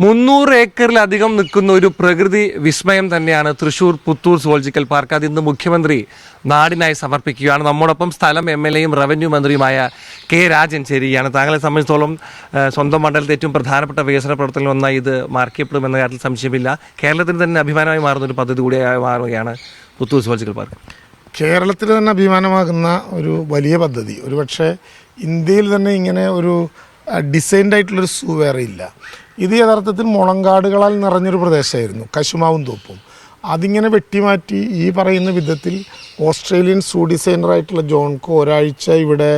300 ഏക്കറിലധികം നിൽക്കുന്ന ഒരു പ്രകൃതി വിസ്മയം തന്നെയാണ് തൃശൂർ പുത്തൂർ സുവോളജിക്കൽ പാർക്ക്. അത് ഇന്ന് മുഖ്യമന്ത്രി നാടിനായി സമർപ്പിക്കുകയാണ്. നമ്മോടൊപ്പം സ്ഥലം എം.എൽ.എയും റവന്യൂ മന്ത്രിയുമായ കെ രാജൻ ചേരുകയാണ്. താങ്കളെ സംബന്ധിച്ചിടത്തോളം സ്വന്തം മണ്ഡലത്തെ ഏറ്റവും പ്രധാനപ്പെട്ട വികസന പ്രവർത്തനങ്ങൾ ഒന്നായി ഇത് മാർക്ക് ചെയ്യപ്പെടുമെന്ന കാര്യത്തിൽ സംശയമില്ല. കേരളത്തിന് തന്നെ അഭിമാനമായി മാറുന്ന ഒരു പദ്ധതി കൂടിയായി മാറുകയാണ് പുത്തൂർ സുവോളജിക്കൽ പാർക്ക്. കേരളത്തിൽ തന്നെ അഭിമാനമാകുന്ന ഒരു വലിയ പദ്ധതി. ഒരുപക്ഷെ ഇന്ത്യയിൽ തന്നെ ഇങ്ങനെ ഒരു ഡിസൈൻഡ് ആയിട്ടുള്ളൊരു സൂ വേറെ ഇല്ല. ഇത് യഥാർത്ഥത്തിൽ മുളങ്കാടുകളാൽ നിറഞ്ഞൊരു പ്രദേശമായിരുന്നു, കശുമാവും തോപ്പും. അതിങ്ങനെ വെട്ടിമാറ്റി ഈ പറയുന്ന വിധത്തിൽ ഓസ്ട്രേലിയൻ സൂ ഡിസൈനറായിട്ടുള്ള ജോൺകോ ഒരാഴ്ച ഇവിടെ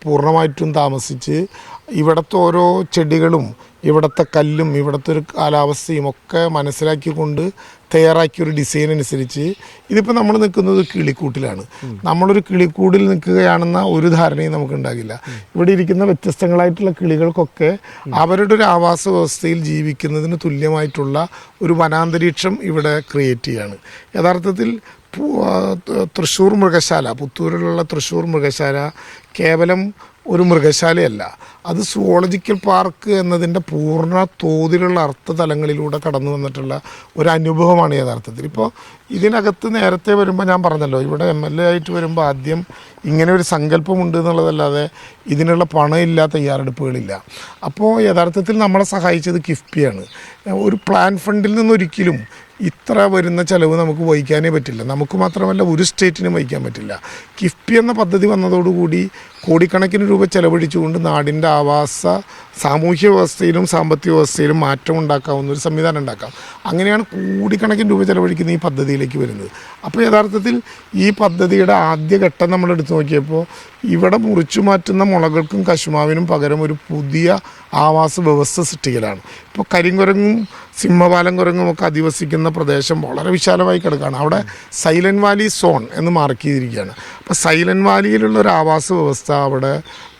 പൂർണ്ണമായിട്ടും താമസിച്ച് ഇവിടുത്തെ ഓരോ ചെടികളും ഇവിടുത്തെ കല്ലും ഇവിടുത്തെ ഒരു കാലാവസ്ഥയും ഒക്കെ മനസ്സിലാക്കിക്കൊണ്ട് തയ്യാറാക്കിയൊരു ഡിസൈൻ അനുസരിച്ച് ഇതിപ്പോൾ നമ്മൾ നിൽക്കുന്നത് കിളിക്കൂട്ടിലാണ്. നമ്മളൊരു കിളിക്കൂടിൽ നിൽക്കുകയാണെന്ന ഒരു ധാരണയും നമുക്കുണ്ടാകില്ല. ഇവിടെ ഇരിക്കുന്ന വ്യത്യസ്തങ്ങളായിട്ടുള്ള കിളികൾക്കൊക്കെ അവരുടെ ഒരു ആവാസ വ്യവസ്ഥയിൽ ജീവിക്കുന്നതിന് തുല്യമായിട്ടുള്ള ഒരു വനാന്തരീക്ഷം ഇവിടെ ക്രിയേറ്റ് ചെയ്യാണ്. യഥാർത്ഥത്തിൽ തൃശ്ശൂർ മൃഗശാല, പുത്തൂരിലുള്ള തൃശ്ശൂർ മൃഗശാല കേവലം ഒരു മൃഗശാലയല്ല, അത് സുവോളജിക്കൽ പാർക്ക് എന്നതിൻ്റെ പൂർണ്ണ തോതിലുള്ള അർത്ഥതലങ്ങളിലൂടെ കടന്നു വന്നിട്ടുള്ള ഒരു അനുഭവമാണ് യഥാർത്ഥത്തിൽ. ഇപ്പോൾ ഇതിനകത്ത് നേരത്തെ വരുമ്പോൾ ഞാൻ പറഞ്ഞല്ലോ, ഇവിടെ MLA ആയിട്ട് വരുമ്പോൾ ആദ്യം ഇങ്ങനെ ഒരു സങ്കല്പമുണ്ട് എന്നുള്ളതല്ലാതെ ഇതിനുള്ള പണമില്ല, തയ്യാറെടുപ്പുകളില്ല. അപ്പോൾ യഥാർത്ഥത്തിൽ നമ്മളെ സഹായിച്ചത് കിഫ്ബിയാണ്. ഒരു പ്ലാൻ ഫണ്ടിൽ നിന്നൊരിക്കലും ഇത്ര വരുന്ന ചിലവ് നമുക്ക് വഹിക്കാനേ പറ്റില്ല. നമുക്ക് മാത്രമല്ല ഒരു സ്റ്റേറ്റിനും വഹിക്കാൻ പറ്റില്ല. കിഫ്ബി എന്ന പദ്ധതി വന്നതോടുകൂടി കോടിക്കണക്കിന് രൂപ ചെലവഴിച്ചുകൊണ്ട് നാടിൻ്റെ ആവാസ സാമൂഹ്യ വ്യവസ്ഥയിലും സാമ്പത്തിക വ്യവസ്ഥയിലും മാറ്റം ഉണ്ടാക്കാവുന്ന ഒരു സംവിധാനം ഉണ്ടാക്കാം. അങ്ങനെയാണ് കോടിക്കണക്കിന് രൂപ ചെലവഴിക്കുന്ന ഈ പദ്ധതിയിലേക്ക് വരുന്നത്. അപ്പോൾ യഥാർത്ഥത്തിൽ ഈ പദ്ധതിയുടെ ആദ്യഘട്ടം നമ്മൾ എടുത്തു നോക്കിയപ്പോൾ ഇവിടെ മുറിച്ചു മാറ്റുന്ന മുളകൾക്കും കശുമാവിനും പകരം ഒരു പുതിയ ആവാസ വ്യവസ്ഥ സൃഷ്ടിക്കലാണ്. ഇപ്പോൾ കരിങ്കുരങ്ങും സിംഹവാലം കുരങ്ങും ഒക്കെ അധിവസിക്കുന്ന പ്രദേശം വളരെ വിശാലമായി കിടക്കുകയാണ്. അവിടെ സൈലൻറ്റ് വാലി സോൺ എന്ന് മാർക്ക് ചെയ്തിരിക്കുകയാണ്. അപ്പോൾ സൈലൻറ്റ് വാലിയിലുള്ള ഒരു ആവാസ വ്യവസ്ഥ അവിടെ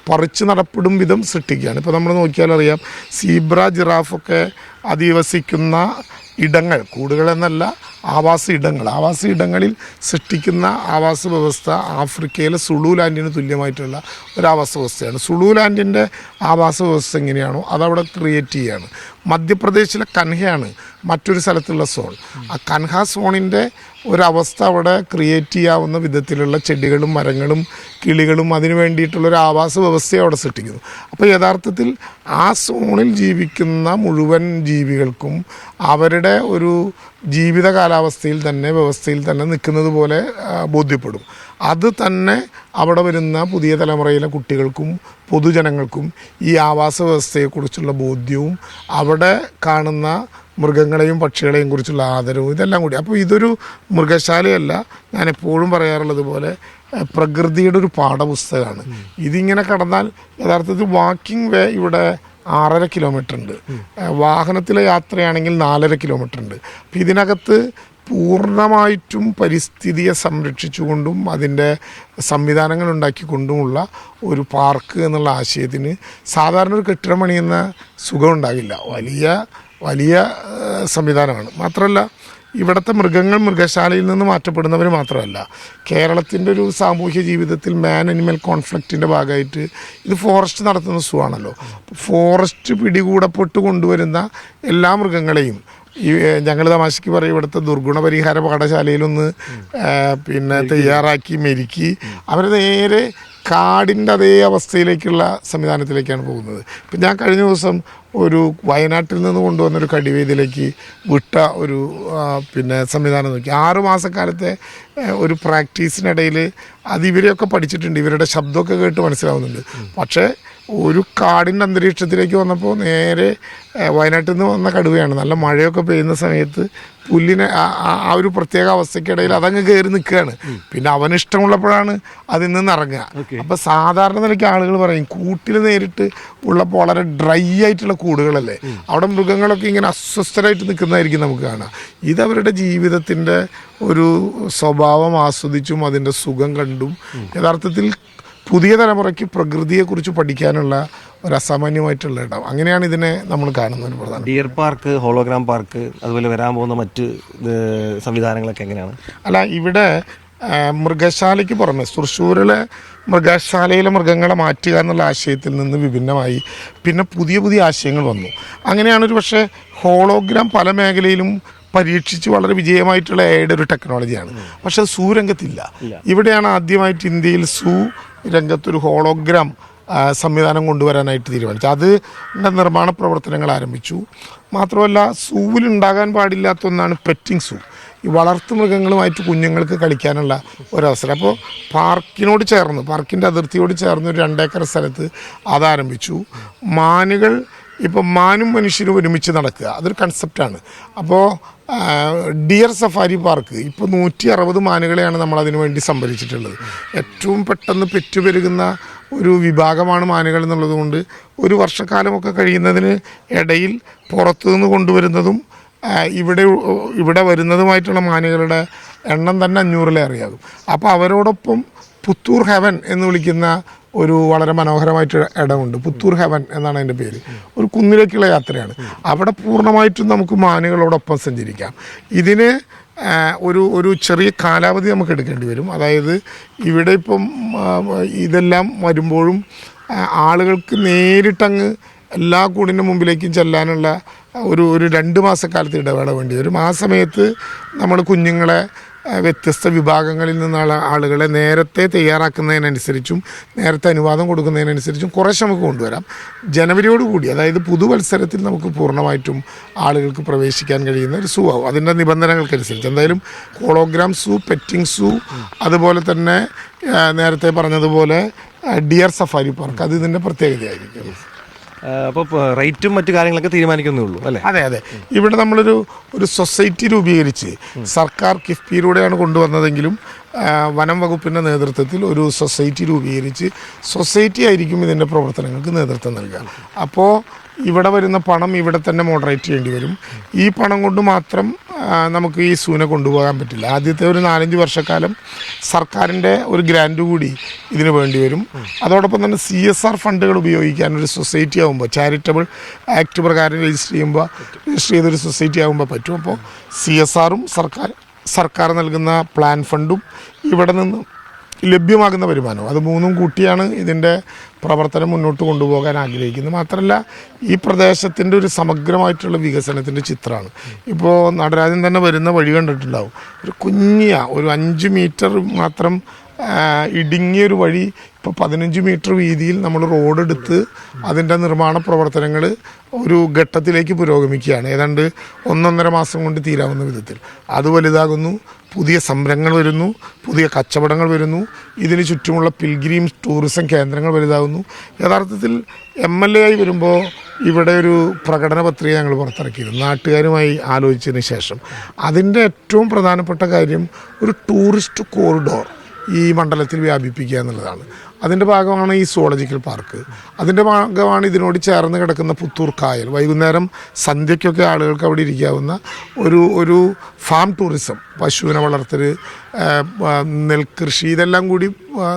പറിച്ച് നടപ്പെടും വിധം സൃഷ്ടിക്കുകയാണ്. ഇപ്പോൾ നമ്മൾ നോക്കിയാലറിയാം, സീബ്ര ജിറാഫൊക്കെ അധിവസിക്കുന്ന ഇടങ്ങൾ, കൂടുകളെന്നല്ല, ആവാസ ഇടങ്ങളിൽ സൃഷ്ടിക്കുന്ന ആവാസ വ്യവസ്ഥ ആഫ്രിക്കയിലെ സുളു ലാൻഡിന് തുല്യമായിട്ടുള്ള ഒരു ആവാസ വ്യവസ്ഥയാണ്. സുളു ലാൻഡിൻ്റെ ആവാസ വ്യവസ്ഥ എങ്ങനെയാണോ അതവിടെ ക്രിയേറ്റ് ചെയ്യുകയാണ്. മധ്യപ്രദേശിലെ കൻഹയാണ് മറ്റൊരു സ്ഥലത്തുള്ള സോൺ. ആ കൻഹ സോണിൻ്റെ ഒരവസ്ഥ അവിടെ ക്രിയേറ്റ് ചെയ്യാവുന്ന വിധത്തിലുള്ള ചെടികളും മരങ്ങളും കിളികളും അതിന് വേണ്ടിയിട്ടുള്ളൊരു ആവാസ വ്യവസ്ഥയെ അവിടെ സൃഷ്ടിക്കുന്നു. അപ്പോൾ യഥാർത്ഥത്തിൽ ആ സോണിൽ ജീവിക്കുന്ന മുഴുവൻ ജീവികൾക്കും അവരുടെ ഒരു ജീവിത കാലാവസ്ഥയിൽ തന്നെ വ്യവസ്ഥയിൽ തന്നെ നിൽക്കുന്നത് പോലെ ബോധ്യപ്പെടും. അത് തന്നെ അവിടെ വരുന്ന പുതിയ തലമുറയിലെ കുട്ടികൾക്കും പൊതുജനങ്ങൾക്കും ഈ ആവാസ വ്യവസ്ഥയെക്കുറിച്ചുള്ള ബോധ്യവും അവിടെ കാണുന്ന മൃഗങ്ങളെയും പക്ഷികളെയും കുറിച്ചുള്ള ആദരവും ഇതെല്ലാം കൂടി. അപ്പോൾ ഇതൊരു മൃഗശാലയല്ല, ഞാൻ എപ്പോഴും പറയാറുള്ളത് പോലെ പ്രകൃതിയുടെ ഒരു പാഠപുസ്തകമാണ്. ഇതിങ്ങനെ കടന്നാൽ യഥാർത്ഥത്തിൽ വാക്കിംഗ് വേ ഇവിടെ 6.5 കിലോമീറ്റർ ഉണ്ട്, വാഹനത്തിലെ യാത്രയാണെങ്കിൽ 4.5 കിലോമീറ്റർ ഉണ്ട്. അപ്പോൾ ഇതിനകത്ത് പൂർണ്ണമായിട്ടും പരിസ്ഥിതിയെ സംരക്ഷിച്ചുകൊണ്ടും അതിൻ്റെ സംവിധാനങ്ങൾ ഉണ്ടാക്കിക്കൊണ്ടുമുള്ള ഒരു പാർക്ക് എന്നുള്ള ആശയത്തിന് സാധാരണ ഒരു കെട്ടിടം പണിയുന്ന സുഖം ഉണ്ടാകില്ല. വലിയ സംവിധാനമാണ്. മാത്രമല്ല ഇവിടുത്തെ മൃഗങ്ങൾ മൃഗശാലയിൽ നിന്ന് മാറ്റപ്പെടുന്നവർ മാത്രമല്ല, കേരളത്തിൻ്റെ ഒരു സാമൂഹ്യ ജീവിതത്തിൽ മാൻ അനിമൽ കോൺഫ്ലിക്റ്റിൻ്റെ ഭാഗമായിട്ട് ഇത് ഫോറസ്റ്റ് നടത്തുന്ന സൂ ആണല്ലോ. ഫോറസ്റ്റ് പിടികൂടപ്പെട്ട് കൊണ്ടുവരുന്ന എല്ലാ മൃഗങ്ങളെയും ഞങ്ങൾ തമാശയ്ക്ക് പറയും, ഇവിടുത്തെ ദുർഗുണ പരിഹാര പാഠശാലയിലൊന്ന് തയ്യാറാക്കി മെരുക്കി അവർ നേരെ കാടിൻ്റെ അതേ അവസ്ഥയിലേക്കുള്ള സംവിധാനത്തിലേക്കാണ് പോകുന്നത്. ഇപ്പം ഞാൻ കഴിഞ്ഞ ദിവസം ഒരു വയനാട്ടിൽ നിന്ന് കൊണ്ടുവന്നൊരു കടിവേദിയിലേക്ക് വിട്ട ഒരു സംവിധാനം നോക്കി. 6 മാസക്കാലത്തെ ഒരു പ്രാക്ടീസിനിടയിൽ അത് ഇവരെയൊക്കെ പഠിച്ചിട്ടുണ്ട്, ഇവരുടെ ശബ്ദമൊക്കെ കേട്ട് മനസ്സിലാവുന്നുണ്ട്. പക്ഷേ ഒരു കാടിൻ്റെ അന്തരീക്ഷത്തിലേക്ക് വന്നപ്പോൾ നേരെ വയനാട്ടിൽ നിന്ന് വന്ന കടുവയാണ്. നല്ല മഴയൊക്കെ പെയ്യുന്ന സമയത്ത് പുല്ലിനെ ആ ഒരു പ്രത്യേക അവസ്ഥയ്ക്കിടയിൽ അതങ്ങ് കയറി നിൽക്കുകയാണ്. പിന്നെ അവനിഷ്ടമുള്ളപ്പോഴാണ് അതിൽ നിന്ന് ഇറങ്ങുക. അപ്പോൾ സാധാരണ നിലയ്ക്ക് ആളുകൾ പറയും കൂട്ടിൽ നേരിട്ട് ഉള്ളപ്പോൾ വളരെ ഡ്രൈ ആയിട്ടുള്ള കൂടുകളല്ലേ, അവിടെ മൃഗങ്ങളൊക്കെ ഇങ്ങനെ അസ്വസ്ഥരായിട്ട് നിൽക്കുന്നതായിരിക്കും നമുക്ക് കാണാം. ഇതവരുടെ ജീവിതത്തിൻ്റെ ഒരു സ്വഭാവം ആസ്വദിച്ചും അതിൻ്റെ സുഖം കണ്ടും യഥാർത്ഥത്തിൽ പുതിയ തലമുറയ്ക്ക് പ്രകൃതിയെക്കുറിച്ച് പഠിക്കാനുള്ള ഒരു അസാമാന്യമായിട്ടുള്ള ഇടം. അങ്ങനെയാണ് ഇതിനെ നമ്മൾ കാണുന്നത്. ഒരു പ്രധാനം ഡിയർ പാർക്ക്, ഹോളോഗ്രാം പാർക്ക്, അതുപോലെ വരാൻ പോകുന്ന മറ്റ് സംവിധാനങ്ങളൊക്കെ എങ്ങനെയാണ്? അല്ല, ഇവിടെ മൃഗശാലയ്ക്ക് പുറമെ തൃശ്ശൂരിലെ മൃഗശാലയിലെ മൃഗങ്ങളെ മാറ്റുക എന്നുള്ള ആശയത്തിൽ നിന്ന് വിഭിന്നമായി പിന്നെ പുതിയ പുതിയ ആശയങ്ങൾ വന്നു. അങ്ങനെയാണ് ഒരു പക്ഷേ ഹോളോഗ്രാം പല മേഖലയിലും പരീക്ഷിച്ച് വളരെ വിജയമായിട്ടുള്ള എയുടെ ഒരു ടെക്നോളജിയാണ്. പക്ഷെ അത് സൂ രംഗത്തില്ല. ഇവിടെയാണ് ആദ്യമായിട്ട് ഇന്ത്യയിൽ സൂ രംഗത്തൊരു ഹോളോഗ്രാം സംവിധാനം കൊണ്ടുവരാനായിട്ട് തീരുമാനിച്ചു. അതിൻ്റെ നിർമ്മാണ പ്രവർത്തനങ്ങൾ ആരംഭിച്ചു. മാത്രമല്ല സൂവിൽ ഉണ്ടാകാൻ പാടില്ലാത്ത ഒന്നാണ് പെറ്റിംഗ് സൂ. ഈ വളർത്തു മൃഗങ്ങളുമായിട്ട് കുഞ്ഞുങ്ങൾക്ക് കളിക്കാനുള്ള ഒരവസരം. അപ്പോൾ പാർക്കിനോട് ചേർന്ന് പാർക്കിൻ്റെ അതിർത്തിയോട് ചേർന്ന് ഒരു 2 ഏക്കർ സ്ഥലത്ത് അതാരംഭിച്ചു. മാനുകൾ ഇപ്പം മാനും മനുഷ്യനും ഒരുമിച്ച് നടക്കുക, അതൊരു കൺസെപ്റ്റാണ്. അപ്പോൾ ഡിയർ സഫാരി പാർക്ക് ഇപ്പോൾ 160 മാനുകളെയാണ് നമ്മളതിനു വേണ്ടി സംഭരിച്ചിട്ടുള്ളത്. ഏറ്റവും പെട്ടെന്ന് പെറ്റുപെരുകുന്ന ഒരു വിഭാഗമാണ് മാനുകൾ എന്നുള്ളത് കൊണ്ട് ഒരു വർഷക്കാലമൊക്കെ കഴിയുന്നതിന് ഇടയിൽ പുറത്തുനിന്ന് കൊണ്ടുവരുന്നതും ഇവിടെ വരുന്നതുമായിട്ടുള്ള മാനുകളുടെ എണ്ണം തന്നെ 500-ലേറെയാകും. അപ്പോൾ അവരോടൊപ്പം പുത്തൂർ ഹെവൻ എന്ന് വിളിക്കുന്ന ഒരു വളരെ മനോഹരമായിട്ട് ഇടമുണ്ട്. പുത്തൂർ ഹെവൻ എന്നാണ് അതിൻ്റെ പേര്. ഒരു കുന്നിലേക്കുള്ള യാത്രയാണ്. അവിടെ പൂർണ്ണമായിട്ടും നമുക്ക് മാനുകളോടൊപ്പം സഞ്ചരിക്കാം. ഇതിന് ഒരു ചെറിയ കാലാവധി നമുക്ക് എടുക്കേണ്ടി വരും. അതായത് ഇവിടെ ഇപ്പം ഇതെല്ലാം വരുമ്പോഴും ആളുകൾക്ക് നേരിട്ടങ്ങ് എല്ലാ കൂടിൻ്റെ മുമ്പിലേക്കും ചെല്ലാനുള്ള ഒരു 2 മാസക്കാലത്ത് ഇടവേള വേണ്ടി വരും. ആ സമയത്ത് നമ്മൾ കുഞ്ഞുങ്ങളെ വ്യത്യസ്ത വിഭാഗങ്ങളിൽ നിന്നുള്ള ആളുകളെ നേരത്തെ തയ്യാറാക്കുന്നതിനനുസരിച്ചും നേരത്തെ അനുവാദം കൊടുക്കുന്നതിനനുസരിച്ചും കുറേശ്ശെ നമുക്ക് കൊണ്ടുവരാം. ജനുവരിയോടുകൂടി, അതായത് പുതുവത്സരത്തിൽ നമുക്ക് പൂർണ്ണമായിട്ടും ആളുകൾക്ക് പ്രവേശിക്കാൻ കഴിയുന്ന ഒരു സൂ ആവും, അതിൻ്റെ നിബന്ധനകൾക്കനുസരിച്ച്. എന്തായാലും ഹോളോഗ്രാം സൂ, പെറ്റിംഗ് സൂ, അതുപോലെ തന്നെ നേരത്തെ പറഞ്ഞതുപോലെ ഡിയർ സഫാരി പാർക്ക്, അത് ഇതിൻ്റെ പ്രത്യേകതയായിരിക്കും. അപ്പോൾ റേറ്റും മറ്റു കാര്യങ്ങളൊക്കെ തീരുമാനിക്കുന്നേ ഉള്ളൂ അല്ലേ? അതെ. ഇവിടെ നമ്മളൊരു സൊസൈറ്റി രൂപീകരിച്ച് സർക്കാർ കിഫ്ബിയിലൂടെയാണ് കൊണ്ടുവന്നതെങ്കിലും വനം വകുപ്പിൻ്റെ നേതൃത്വത്തിൽ ഒരു സൊസൈറ്റി രൂപീകരിച്ച് സൊസൈറ്റി ആയിരിക്കും ഇതിൻ്റെ പ്രവർത്തനങ്ങൾക്ക് നേതൃത്വം നൽകുക. അപ്പോൾ ഇവിടെ വരുന്ന പണം ഇവിടെ തന്നെ മോഡറേറ്റ് ചെയ്യേണ്ടി വരും. ഈ പണം കൊണ്ട് മാത്രം നമുക്ക് ഈ സൂനെ കൊണ്ടുപോകാൻ പറ്റില്ല. ആദ്യത്തെ ഒരു 4-5 വർഷക്കാലം സർക്കാരിൻ്റെ ഒരു ഗ്രാൻഡ് കൂടി ഇതിന് വേണ്ടി വരും. അതോടൊപ്പം തന്നെ CSR ഫണ്ടുകൾ ഉപയോഗിക്കാൻ ഒരു സൊസൈറ്റി ആകുമ്പോൾ, ചാരിറ്റബിൾ ആക്ട് പ്രകാരം രജിസ്റ്റർ ചെയ്തൊരു സൊസൈറ്റി ആകുമ്പോൾ പറ്റും. അപ്പോൾ CSRും സർക്കാർ നൽകുന്ന പ്ലാൻ ഫണ്ടും ഇവിടെ നിന്ന് ലഭ്യമാകുന്ന വരുമാനം, അത് 3ഉം കൂട്ടിയാണ് ഇതിൻ്റെ പ്രവർത്തനം മുന്നോട്ട് കൊണ്ടുപോകാൻ ആഗ്രഹിക്കുന്നത്. മാത്രമല്ല ഈ പ്രദേശത്തിൻ്റെ ഒരു സമഗ്രമായിട്ടുള്ള വികസനത്തിൻ്റെ ചിത്രമാണ്. ഇപ്പോൾ നടരാജൻ തന്നെ വരുന്ന വഴി കണ്ടിട്ടുണ്ടാവും. ഒരു 5 മീറ്റർ മാത്രം ഇടുങ്ങിയൊരു വഴി ഇപ്പോൾ 15 മീറ്റർ വീതിയിൽ നമ്മൾ റോഡെടുത്ത് അതിൻ്റെ നിർമ്മാണ പ്രവർത്തനങ്ങൾ ഒരു ഘട്ടത്തിലേക്ക് പുരോഗമിക്കുകയാണ്. ഏതാണ്ട് 1-1.5 മാസം കൊണ്ട് തീരാവുന്ന വിധത്തിൽ അത് വലുതാകുന്നു. പുതിയ സംരംഭങ്ങൾ വരുന്നു, പുതിയ കച്ചവടങ്ങൾ വരുന്നു, ഇതിന് ചുറ്റുമുള്ള പിൽഗ്രീം ടൂറിസം കേന്ദ്രങ്ങൾ വലുതാകുന്നു. യഥാർത്ഥത്തിൽ MLA ആയി വരുമ്പോൾ ഇവിടെ ഒരു പ്രകടന പത്രിക ഞങ്ങൾ പുറത്തിറക്കിയിരുന്നു നാട്ടുകാരുമായി ആലോചിച്ചതിന് ശേഷം. അതിൻ്റെ ഏറ്റവും പ്രധാനപ്പെട്ട കാര്യം ഒരു ടൂറിസ്റ്റ് കോറിഡോർ ഈ മണ്ഡലത്തിൽ വ്യാപിപ്പിക്കുക എന്നുള്ളതാണ്. അതിൻ്റെ ഭാഗമാണ് ഈ സുവോളജിക്കൽ പാർക്ക്. അതിൻ്റെ ഭാഗമാണ് ഇതിനോട് ചേർന്ന് കിടക്കുന്ന പുത്തൂർ കായൽ. വൈകുന്നേരം സന്ധ്യയ്ക്കൊക്കെ ആളുകൾക്ക് അവിടെ ഇരിക്കാവുന്ന ഒരു ഫാം ടൂറിസം, പശുവിനെ വളർത്തൽ, നെൽകൃഷി, ഇതെല്ലാം കൂടി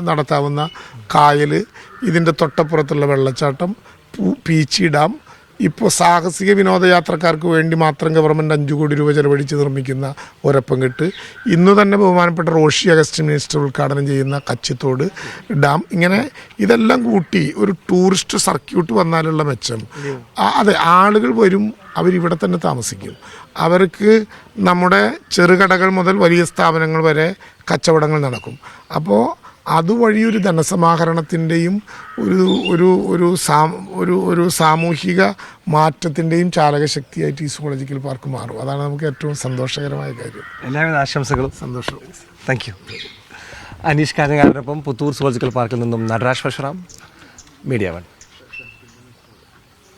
നടത്താവുന്ന കായൽ, ഇതിൻ്റെ തൊട്ടപ്പുറത്തുള്ള വെള്ളച്ചാട്ടം, പീച്ചി ഡാം, ഇപ്പോൾ സാഹസിക വിനോദയാത്രക്കാർക്ക് വേണ്ടി മാത്രം ഗവൺമെൻറ് 5 കോടി രൂപ ചെലവഴിച്ച് നിർമ്മിക്കുന്ന ഒരപ്പംകെട്ട്, ഇന്നു തന്നെ ബഹുമാനപ്പെട്ട റോഷി അഗസ്റ്റിൻ മിനിസ്റ്റർ ഉദ്ഘാടനം ചെയ്യുന്ന കച്ചിത്തോട് ഡാം, ഇങ്ങനെ ഇതെല്ലാം കൂട്ടി ഒരു ടൂറിസ്റ്റ് സർക്യൂട്ട് വന്നാലുള്ള മെച്ചം. അതെ, ആളുകൾ വരും, അവരിവിടെ തന്നെ താമസിക്കും. അവർക്ക് നമ്മുടെ ചെറുകടകൾ മുതൽ വലിയ സ്ഥാപനങ്ങൾ വരെ കച്ചവടങ്ങൾ നടക്കും. അപ്പോൾ അതുവഴി ഒരു ധനസമാഹരണത്തിൻ്റെയും ഒരു സാമൂഹിക മാറ്റത്തിൻ്റെയും ചാലകശക്തിയായിട്ട് ഈ സുവോളജിക്കൽ പാർക്ക് മാറും. അതാണ് നമുക്ക് ഏറ്റവും സന്തോഷകരമായ കാര്യം. എല്ലാവിധ ആശംസകളും. സന്തോഷം. Thank you. അനീഷ് കാഞ്ഞങ്ങാടിനൊപ്പം പുത്തൂർ സുവോളജിക്കൽ പാർക്കിൽ നിന്നും നടരാജ് പരശുറാം, മീഡിയ 1.